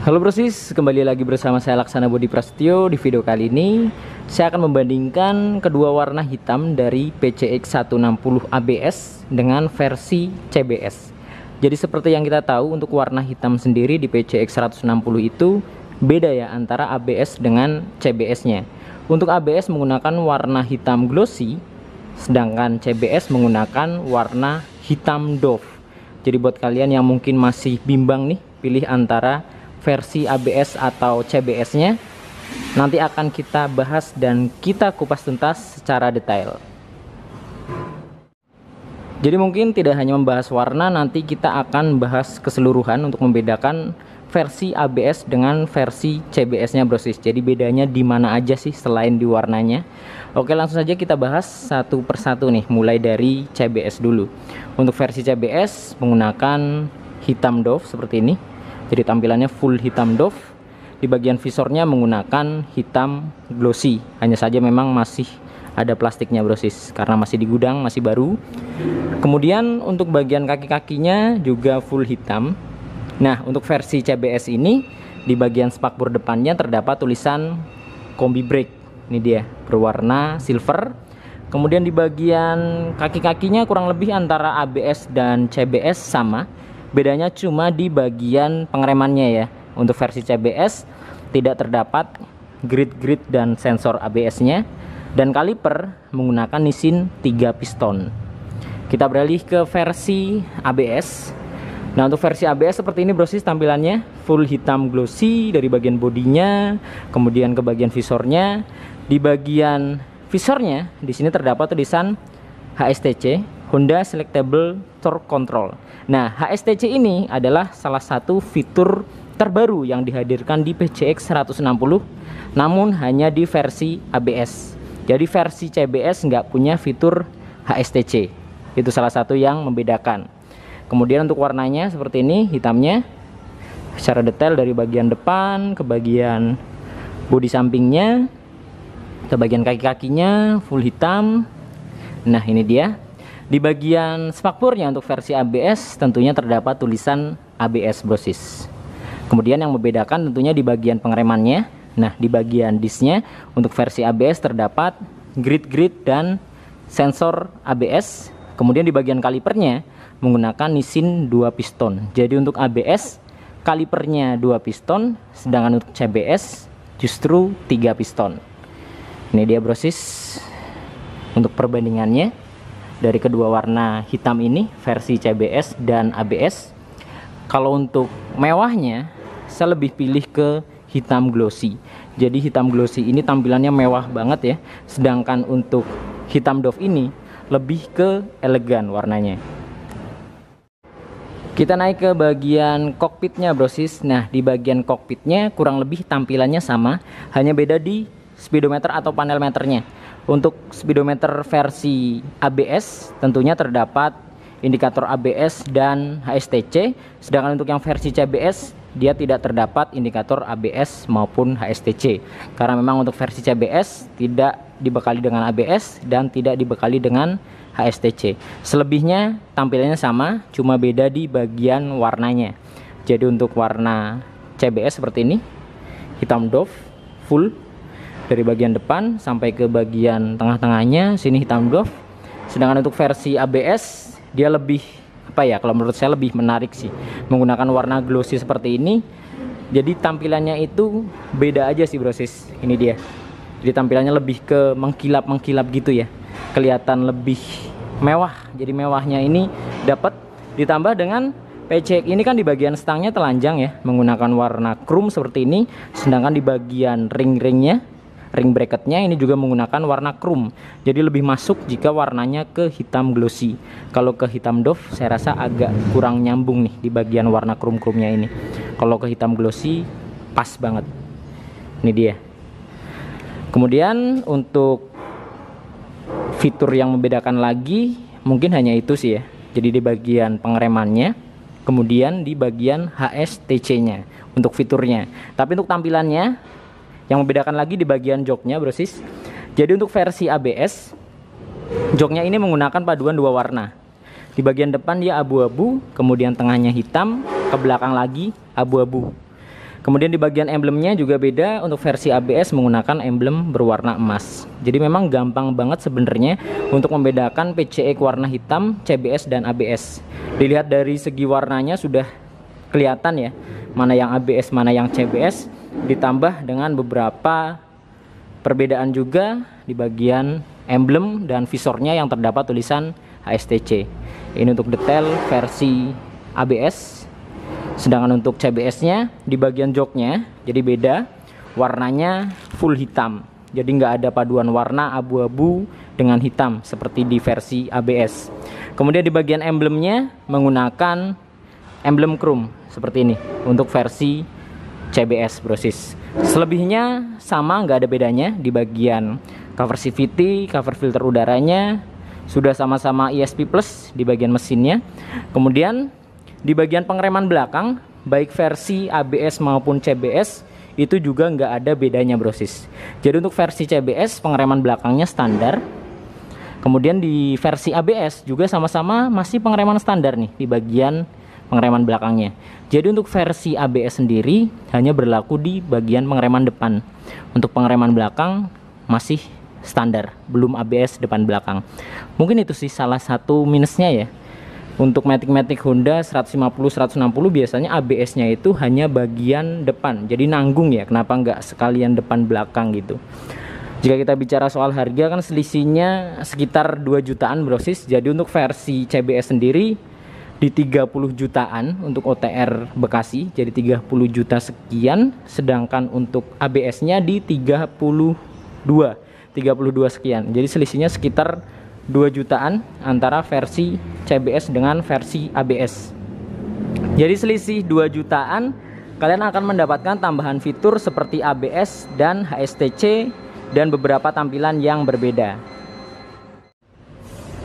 Halo brosis, kembali lagi bersama saya Laksana Budi Prasetyo. Di video kali ini saya akan membandingkan kedua warna hitam dari PCX 160 ABS dengan versi CBS. Jadi seperti yang kita tahu, untuk warna hitam sendiri di PCX 160 itu beda ya antara ABS dengan CBS-nya. Untuk ABS menggunakan warna hitam glossy, sedangkan CBS menggunakan warna hitam doff. Jadi buat kalian yang mungkin masih bimbang nih pilih antara versi ABS atau CBS-nya, nanti akan kita bahas dan kita kupas tuntas secara detail. Jadi mungkin tidak hanya membahas warna, nanti kita akan bahas keseluruhan untuk membedakan versi ABS dengan versi CBS-nya brosis. Jadi bedanya di mana aja sih selain di warnanya. Oke, langsung saja kita bahas satu persatu nih, mulai dari CBS dulu. Untuk versi CBS menggunakan hitam doff seperti ini. Jadi tampilannya full hitam doff. Di bagian visornya menggunakan hitam glossy. Hanya saja memang masih ada plastiknya brosis karena masih di gudang, masih baru. Kemudian untuk bagian kaki-kakinya juga full hitam. Nah, untuk versi CBS ini di bagian spakbor depannya terdapat tulisan kombi brake. Ini dia, berwarna silver. Kemudian di bagian kaki-kakinya kurang lebih antara ABS dan CBS sama. Bedanya cuma di bagian pengeremannya ya. Untuk versi CBS tidak terdapat grid-grid dan sensor ABS-nya, dan kaliper menggunakan Nissin 3 piston. Kita beralih ke versi ABS. Nah, untuk versi ABS seperti ini brosis tampilannya, full hitam glossy dari bagian bodinya, kemudian ke bagian visornya. Di bagian visornya di sini terdapat tulisan HSTC, Honda Selectable Torque Control. Nah, HSTC ini adalah salah satu fitur terbaru yang dihadirkan di PCX 160, namun hanya di versi ABS. Jadi versi CBS nggak punya fitur HSTC. Itu salah satu yang membedakan. Kemudian untuk warnanya seperti ini, hitamnya secara detail dari bagian depan ke bagian bodi sampingnya, ke bagian kaki-kakinya full hitam. Nah, ini dia. Di bagian spakbornya untuk versi ABS tentunya terdapat tulisan ABS brosis. Kemudian yang membedakan tentunya di bagian pengeremannya. Nah, di bagian disknya untuk versi ABS terdapat grid-grid dan sensor ABS. Kemudian di bagian kalipernya menggunakan Nissin 2 piston. Jadi untuk ABS kalipernya 2 piston, sedangkan untuk CBS justru 3 piston. Ini dia brosis untuk perbandingannya dari kedua warna hitam ini, versi CBS dan ABS. Kalau untuk mewahnya saya lebih pilih ke hitam glossy. Jadi hitam glossy ini tampilannya mewah banget ya, sedangkan untuk hitam doff ini lebih ke elegan warnanya. Kita naik ke bagian kokpitnya brosis. Nah, di bagian kokpitnya kurang lebih tampilannya sama, hanya beda di speedometer atau panel meternya. Untuk speedometer versi ABS tentunya terdapat indikator ABS dan HSTC, sedangkan untuk yang versi CBS dia tidak terdapat indikator ABS maupun HSTC, karena memang untuk versi CBS tidak dibekali dengan ABS dan tidak dibekali dengan HSTC. Selebihnya tampilannya sama, cuma beda di bagian warnanya. Jadi untuk warna CBS seperti ini, hitam doff full dari bagian depan sampai ke bagian tengah-tengahnya, sini hitam doff. Sedangkan untuk versi ABS dia lebih kalau menurut saya lebih menarik sih, menggunakan warna glossy seperti ini. Jadi tampilannya itu beda aja sih brosis. Ini dia. Jadi tampilannya lebih ke mengkilap-mengkilap gitu ya. Kelihatan lebih mewah. Jadi mewahnya ini dapat ditambah dengan PCX ini kan di bagian stangnya telanjang ya, menggunakan warna chrome seperti ini. Sedangkan di bagian ring-ringnya, ring bracketnya ini juga menggunakan warna chrome. Jadi lebih masuk jika warnanya ke hitam glossy. Kalau ke hitam doff saya rasa agak kurang nyambung nih di bagian warna chrome-nya ini. Kalau ke hitam glossy pas banget. Ini dia. Kemudian untuk fitur yang membedakan lagi mungkin hanya itu sih ya. Jadi di bagian pengeremannya, kemudian di bagian HSTC-nya untuk fiturnya. Tapi untuk tampilannya yang membedakan lagi di bagian joknya brosis. Jadi untuk versi ABS, joknya ini menggunakan paduan dua warna. Di bagian depan dia abu-abu, kemudian tengahnya hitam, ke belakang lagi abu-abu. Kemudian di bagian emblemnya juga beda, untuk versi ABS menggunakan emblem berwarna emas. Jadi memang gampang banget sebenarnya untuk membedakan PCX warna hitam, CBS dan ABS. Dilihat dari segi warnanya sudah kelihatan ya, mana yang ABS, mana yang CBS, ditambah dengan beberapa perbedaan juga di bagian emblem dan visornya yang terdapat tulisan HSTC. Ini untuk detail versi ABS. Sedangkan untuk CBS-nya di bagian joknya jadi beda, warnanya full hitam. Jadi nggak ada paduan warna abu-abu dengan hitam seperti di versi ABS. Kemudian di bagian emblemnya menggunakan emblem chrome seperti ini untuk versi CBS brosis. Selebihnya sama, nggak ada bedanya. Di bagian cover CVT, cover filter udaranya sudah sama-sama ESP Plus di bagian mesinnya. Kemudian di bagian pengereman belakang, baik versi ABS maupun CBS itu juga nggak ada bedanya brosis. Jadi untuk versi CBS pengereman belakangnya standar. Kemudian di versi ABS juga sama-sama masih pengereman standar nih di bagian pengereman belakangnya. Jadi untuk versi ABS sendiri hanya berlaku di bagian pengereman depan. Untuk pengereman belakang masih standar, belum ABS depan belakang. Mungkin itu sih salah satu minusnya ya. Untuk Matic Honda 150-160 biasanya ABS-nya itu hanya bagian depan, jadi nanggung ya, kenapa nggak sekalian depan belakang gitu. Jika kita bicara soal harga kan selisihnya sekitar 2 jutaan brosis. Jadi untuk versi CBS sendiri di 30 jutaan untuk OTR Bekasi, jadi 30 juta sekian. Sedangkan untuk ABS-nya di 32 sekian, jadi selisihnya sekitar 2 jutaan antara versi CBS dengan versi ABS. Jadi selisih 2 jutaan, kalian akan mendapatkan tambahan fitur seperti ABS dan HSTC dan beberapa tampilan yang berbeda.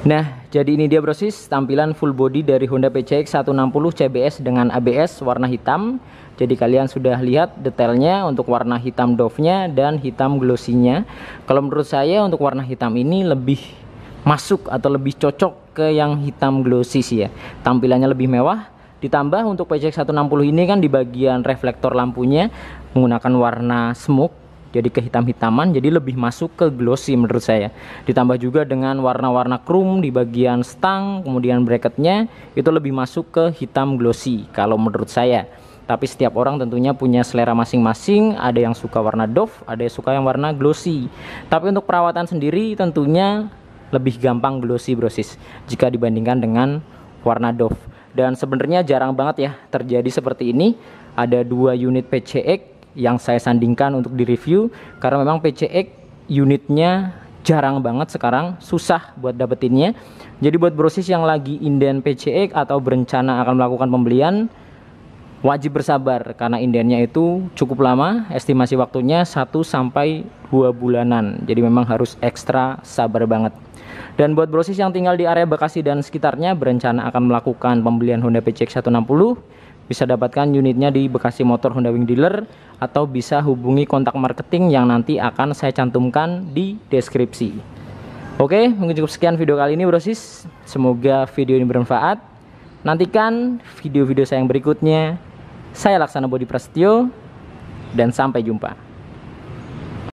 Nah, jadi ini dia brosis tampilan full body dari Honda PCX 160 CBS dengan ABS warna hitam. Jadi kalian sudah lihat detailnya untuk warna hitam doff-nya dan hitam glossy-nya. Kalau menurut saya untuk warna hitam ini lebih masuk atau lebih cocok ke yang hitam glossy sih ya. Tampilannya lebih mewah, ditambah untuk PCX 160 ini kan di bagian reflektor lampunya menggunakan warna smoke, jadi kehitam-hitaman, jadi lebih masuk ke glossy menurut saya. Ditambah juga dengan warna-warna chrome di bagian stang, kemudian bracketnya itu lebih masuk ke hitam glossy kalau menurut saya. Tapi setiap orang tentunya punya selera masing-masing, ada yang suka warna doff, ada yang suka yang warna glossy. Tapi untuk perawatan sendiri tentunya lebih gampang glossy brosis jika dibandingkan dengan warna doff. Dan sebenarnya jarang banget ya terjadi seperti ini. Ada 2 unit PCX yang saya sandingkan untuk direview, karena memang PCX unitnya jarang banget sekarang, susah buat dapetinnya. Jadi buat brosis yang lagi inden PCX atau berencana akan melakukan pembelian, wajib bersabar karena indennya itu cukup lama, estimasi waktunya 1 sampai 2 bulanan. Jadi memang harus ekstra sabar banget. Dan buat brosis yang tinggal di area Bekasi dan sekitarnya berencana akan melakukan pembelian Honda PCX 160, bisa dapatkan unitnya di Bekasi Motor Honda Wing Dealer atau bisa hubungi kontak marketing yang nanti akan saya cantumkan di deskripsi. Oke, mungkin cukup sekian video kali ini brosis. Semoga video ini bermanfaat. Nantikan video-video saya yang berikutnya. Saya Laksana Bodi Prasetyo dan sampai jumpa.